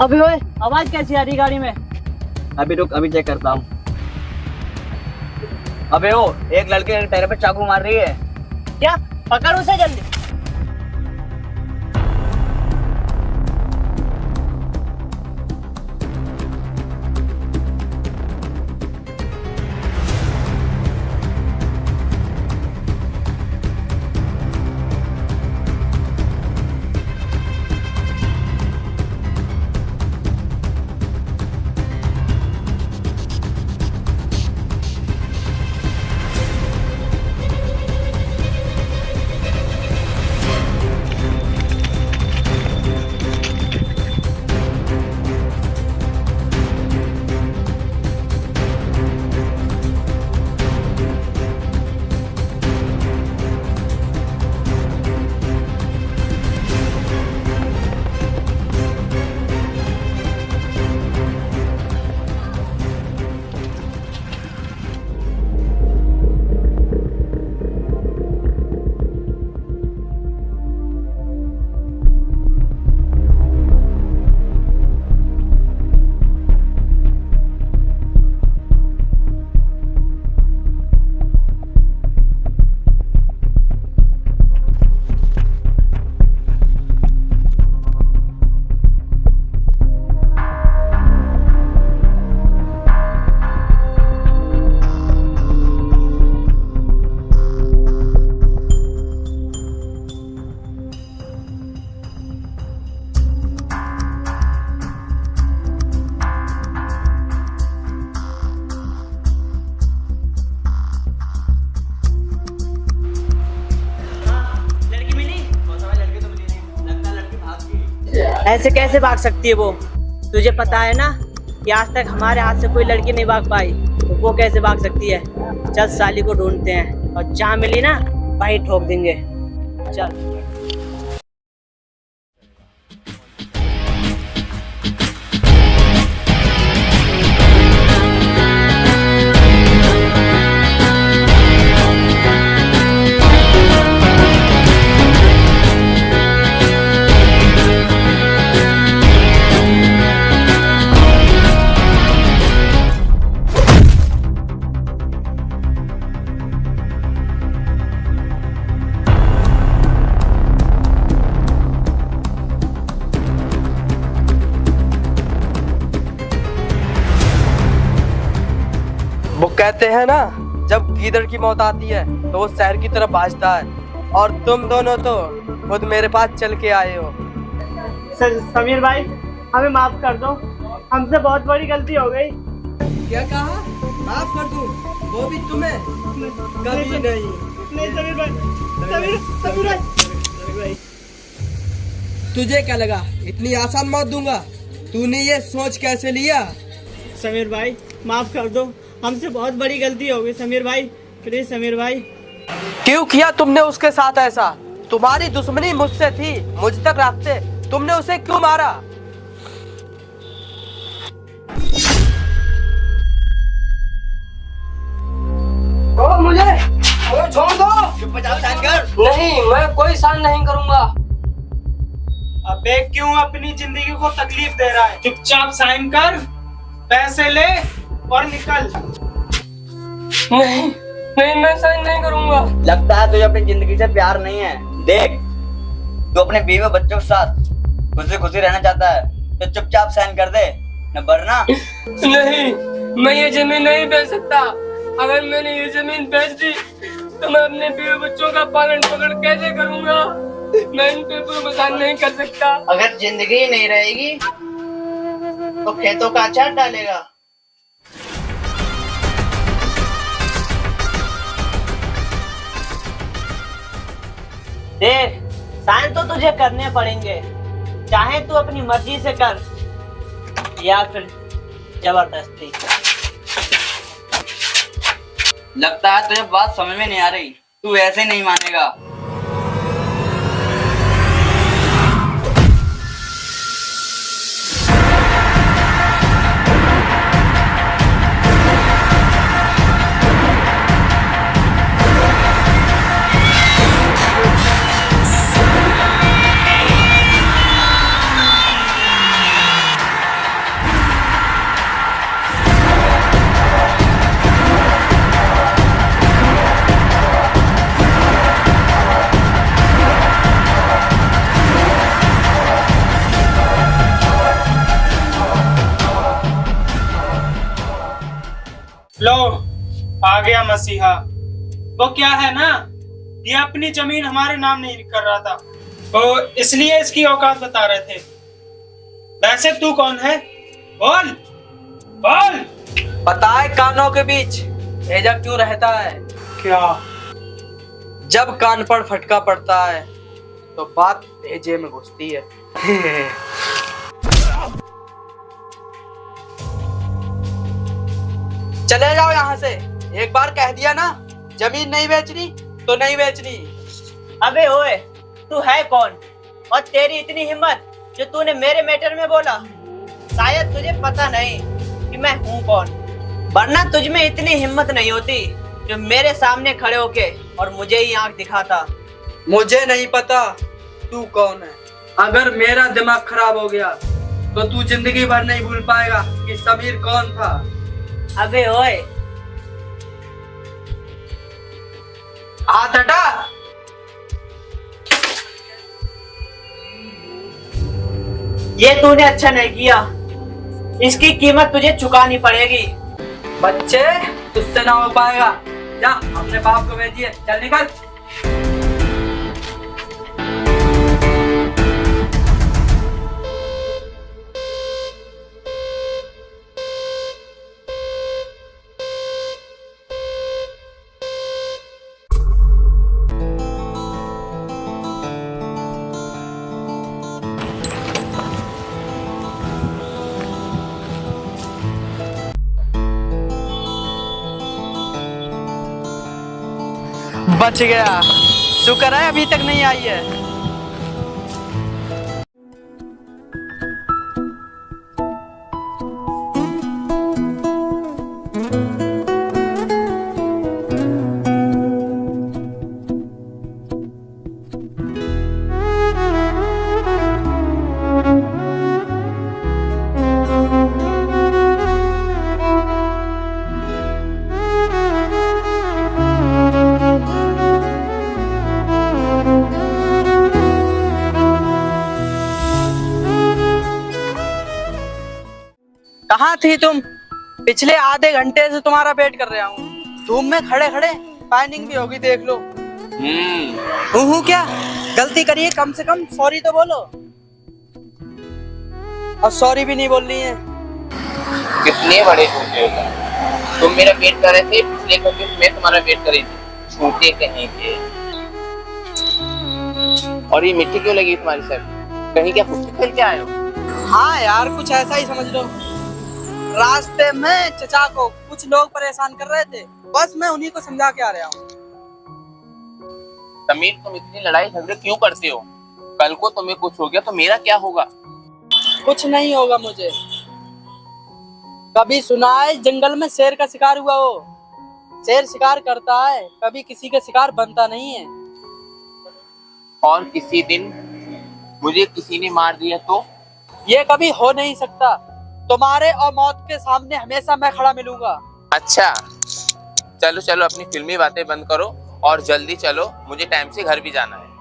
अबे ओए, आवाज कैसी आ रही गाड़ी में? अभी रुक, अभी चेक करता हूँ। अबे ओ, एक लड़के तेरे पे चाकू मार रही है। क्या? पकड़ उसे जल्दी। ऐसे कैसे भाग सकती है वो? तुझे पता है ना कि आज तक हमारे हाथ से कोई लड़की नहीं भाग पाई, तो वो कैसे भाग सकती है? चल साली को ढूंढते हैं और जहाँ मिली ना वहीं ठोक देंगे। चल। वो कहते हैं ना, जब गीदड़ की मौत आती है तो वो शहर की तरफ भागता है, और तुम दोनों तो खुद मेरे पास चल के आए हो। समीर भाई, हमें माफ कर दो, हमसे बहुत बड़ी गलती हो गई। क्या कहा? माफ कर दूं? वो भी तुम्हें? कभी नहीं। नहीं समीर भाई, समीर भाई। तुझे क्या लगा इतनी आसान मौत दूंगा? तूने ये सोच कैसे लिया? समीर भाई माफ कर दो, हमसे बहुत बड़ी गलती हो गई समीर भाई, प्लीज समीर भाई। क्यों किया तुमने उसके साथ ऐसा? तुम्हारी दुश्मनी मुझसे थी, मुझ तक रखते, तुमने उसे क्यों मारा? मुझे छोड़ दो। चुपचाप साइन कर। नहीं, मैं कोई साइन नहीं करूंगा। अबे क्यों अपनी जिंदगी को तकलीफ दे रहा है? चुपचाप साइन कर, पैसे ले और निकल। नहीं, मैं साइन नहीं करूंगा। लगता है तुझे अपनी जिंदगी से प्यार नहीं है। देख, तू अपने बीवी बच्चों के साथ खुशी खुशी रहना चाहता है तो चुपचाप साइन कर दे, न वरना। नहीं, मैं ये जमीन नहीं बेच सकता। अगर मैंने ये जमीन बेच दी तो मैं अपने बीवी बच्चों का पालन पोषण कैसे करूंगा? मैं इन पेपरों में साइन नहीं कर सकता। अगर जिंदगी नहीं रहेगी तो खेतों का अचार डालेगा। देख, साइन तो तुझे करने पड़ेंगे, चाहे तू अपनी मर्जी से कर या फिर जबरदस्ती। लगता है तुझे बात समझ में नहीं आ रही, तू ऐसे नहीं मानेगा। मसीहा। वो क्या है ना, ये अपनी जमीन हमारे नाम नहीं कर रहा था, तो इसलिए इसकी औकात बता रहे थे। वैसे तू कौन है? बोल बोल। पता है कानों के बीच भेजा क्यों रहता है? क्या? जब कान पर फटका पड़ता है तो बात भेजे में घुसती है। चले जाओ यहाँ से। एक बार कह दिया ना, जमीन नहीं बेचनी तो नहीं बेचनी। अबे ओए, तू है कौन और तेरी इतनी हिम्मत जो तूने मेरे मैटर में बोला? शायद तुझे पता नहीं कि मैं हूँ कौन, वरना तुझ में इतनी हिम्मत नहीं होती जो मेरे सामने खड़े होके और मुझे ही आंख दिखाता। मुझे नहीं पता तू कौन है। अगर मेरा दिमाग खराब हो गया तो तू जिंदगी भर नहीं भूल पाएगा कि समीर कौन था। अबे ओए, हाथ हटा। ये तूने अच्छा नहीं किया, इसकी कीमत तुझे चुकानी पड़ेगी। बच्चे, तुझसे ना हो पाएगा। जा अपने बाप को भेजिए। चल निकल। बच गया। शुक्र है अभी तक नहीं आई है। कहाँ थी तुम? पिछले आधे घंटे से तुम्हारा वेट कर रहा हूँ। धूप में खड़े खड़े पाइनिंग भी होगी, देख लो। हूँ क्या? गलती करिए, कम से कम सॉरी तो बोलो। और सॉरी भी नहीं बोल रही है। कितने बड़े झूठे हो तुम। मेरा वेट कर रहे थे, पिछले घंटे में तुम्हारा वेट कर रही थी। झूठे कहीं के। और ये मिट्टी क्यों लगी तुम्हारी सर? कहीं क्या कुछ खेल के आए हो? हाँ यार, कुछ ऐसा ही समझ लो। रास्ते में चचा को कुछ लोग परेशान कर रहे थे, बस मैं उन्हीं को समझा के आ रहा हूँ। समीर, तुम इतनी लड़ाई झगड़े क्यों करते हो? कल को तुम्हें कुछ हो गया तो मेरा क्या होगा? कुछ नहीं होगा मुझे। कभी सुना है जंगल में शेर का शिकार हुआ हो? शेर शिकार करता है, कभी किसी का शिकार बनता नहीं है। और किसी दिन मुझे किसी ने मार दिया तो? ये कभी हो नहीं सकता। तुम्हारे और मौत के सामने हमेशा मैं खड़ा मिलूंगा। अच्छा, चलो चलो, अपनी फिल्मी बातें बंद करो और जल्दी चलो, मुझे टाइम से घर भी जाना है।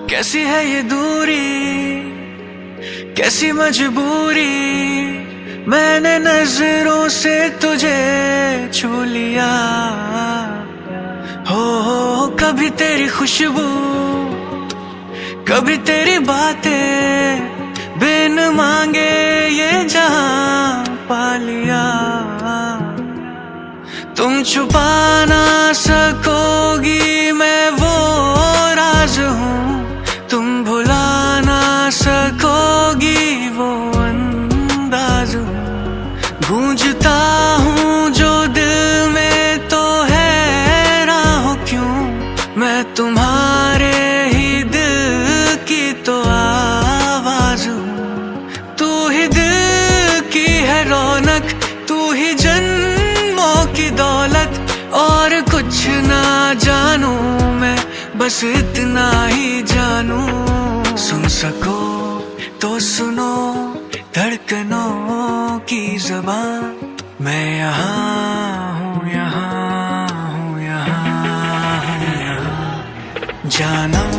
कैसी है ये दूरी, कैसी मजबूरी, मैंने नजरों से तुझे छू लिया। हो कभी तेरी खुशबू, कभी तेरी बातें, बिन मांगे ये जहां पा लिया। तुम छुपा ना सकोगी मैं वो राज हूँ, तुम भुला ना सकोगी वो अंदाज हूँ। गूंजता हूँ जो दिल में तो हैरान हो क्यों, मैं तुम्हारे ही दिल की तो आवाज हूँ। तू ही दिल की है रौनक, तू ही जन्मों की दौलत, और कुछ ना जानू मैं, बस इतना ही जानू। सुन सको तो सुनो धड़कनों की ज़बान, मैं यहाँ हूँ, यहाँ हूँ, यहाँ हूँ, यहाँ। जानम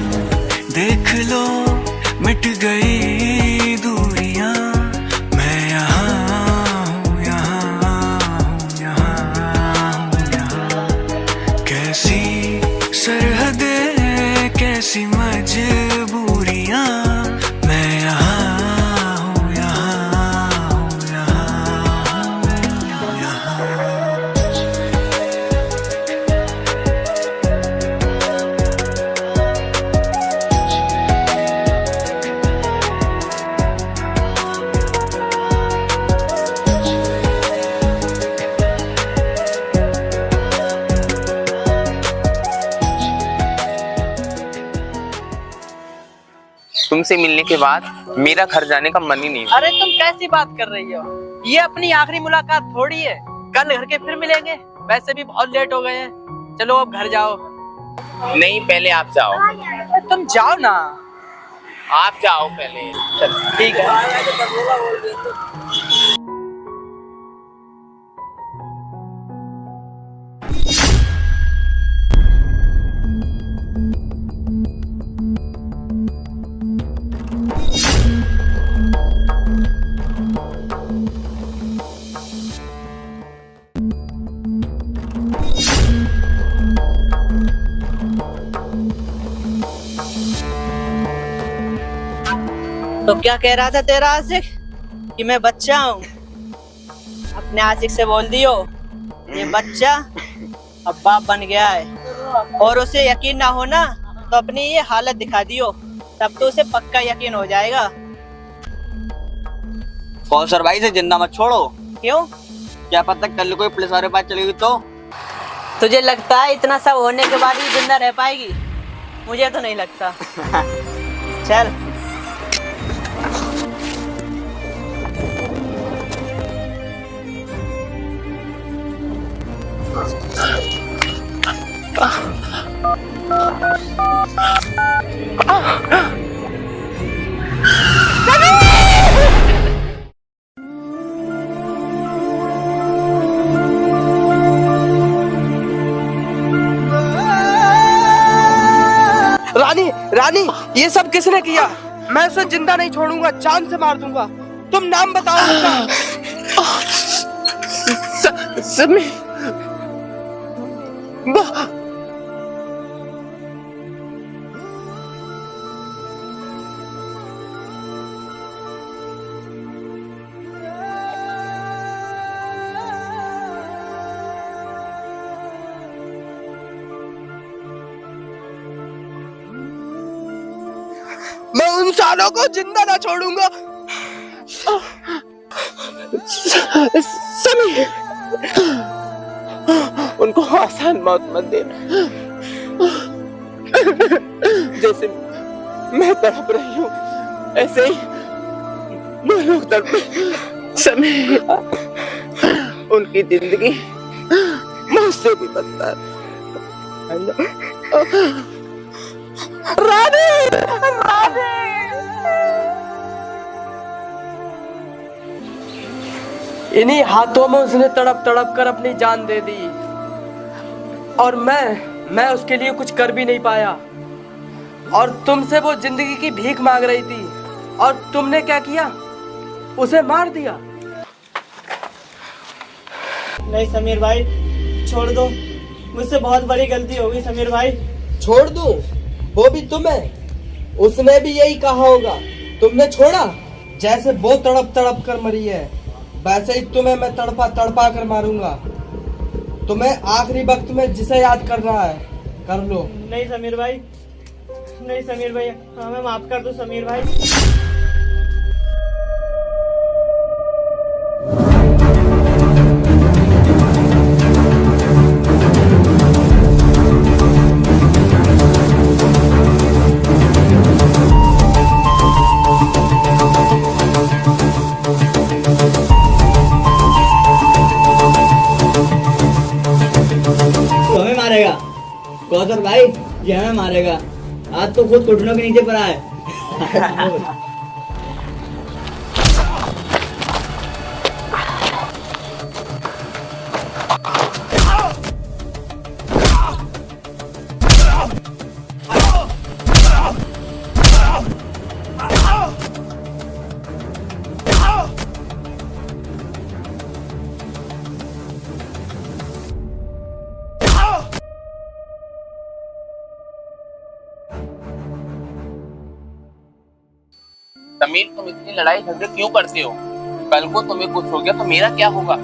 लो मिट गई दूरियां, मैं यहाँ हूँ, यहाँ हूँ, यहाँ हूँ, यहाँ। कैसी सरहदें, कैसी मजबूरियां, मैं यहाँ हूँ, यहाँ हूँ, यहाँ हूँ, यहाँ। तुमसे मिलने के बाद मेरा घर जाने का मन ही नहीं। अरे तुम कैसी बात कर रही हो? ये अपनी आखिरी मुलाकात थोड़ी है, कल घर के फिर मिलेंगे। वैसे भी बहुत लेट हो गए हैं, चलो अब घर जाओ। नहीं, पहले आप जाओ। तुम जाओ ना। आप जाओ पहले। चल ठीक है। तो क्या कह रहा था तेरा आशिक कि मैं बच्चा हूँ? अपने आशिक से बोल दियो ये बच्चा अब बाप बन गया है, और उसे यकीन ना हो ना तो अपनी ये हालत दिखा दियो, तब तो उसे पक्का यकीन हो जाएगा। कौसर भाई से जिंदा मत छोड़ो। क्यों? क्या पता कल कोई पुलिस वाले पास चली गई तो। तुझे लगता है इतना सब होने के बाद भी जिंदा रह पाएगी? मुझे तो नहीं लगता। चल। रानी, रानी, ये सब किसने किया? मैं उसे जिंदा नहीं छोड़ूंगा, जान से मार दूंगा। तुम नाम बताओ उसका। समीर। मैं उन सालों को जिंदा ना छोड़ूंगा। समीर, उनको आसान मौत मत देना। जैसे मैं तड़प रही हूँ ऐसे ही वो लोग तड़पे। समीर, उनकी जिंदगी मुझसे भी बदतर। राधे, राधे। इन्हीं हाथों में उसने तड़प तड़प कर अपनी जान दे दी, और मैं उसके लिए कुछ कर भी नहीं पाया। और तुमसे वो जिंदगी की भीख मांग रही थी, और तुमने क्या किया? उसे मार दिया। नहीं समीर भाई, छोड़ दो, मुझसे बहुत बड़ी गलती हो गई समीर भाई। छोड़ दूं? वो भी तुम्हें? उसने भी यही कहा होगा, तुमने छोड़ा? जैसे वो तड़प तड़प कर मरी है, वैसे ही तुम्हें मैं तड़पा तड़पा कर मारूंगा। तुम्हें आखिरी वक्त में जिसे याद करना है कर लो। नहीं समीर भाई, नहीं समीर भाई, हमें माफ कर दो समीर भाई। कौसर भाई, ये हमें मारेगा। आज तो खुद घुटनों के नीचे पड़ा है। समीर, तुम इतनी लड़ाई झगड़े क्यों करते हो? कल को तुम्हें कुछ हो गया तो मेरा क्या होगा?